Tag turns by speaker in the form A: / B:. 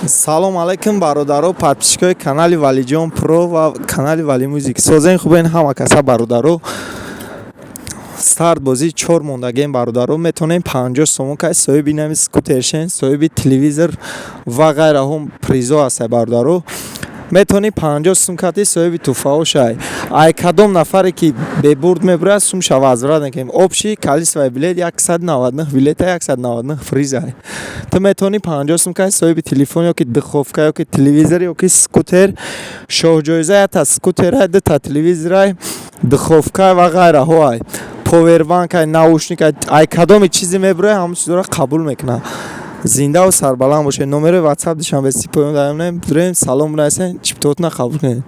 A: салом алейкум бародаро, подписчикои канали Валиҷон Про ва канали Вали Музик. Созаи хубен ҳама каса бародаро. Старт бозӣ 4 мондагем бародаро. Метонем 50 сомон кай соҳиби нами скутершен, соҳиби телевизор ва ғайраҳо призо ҳастай бародаро. Метонем 50 сум кати соҳиби туфаошай. Ай кадом нафаре ки бебурд мебурад сумша возврат мекунем. Общий количество билет 199 билета 199 фризай. То метонем 50 сум кати соҳиби телефон ёки духовка ёки телевизор ёки скутер. Шоҳҷоиза ята скутера, дута телевизора, духовка ва ғайраҳо. Повербанк, наушник, ай кадоми чизе мебурад ҳамон чизро қабул мекунад. Зинда ва сарбаланд бошед. Номери WhatsApp дишан вести поём даём нем. Дурем салом расен чиптотна қабул кунед.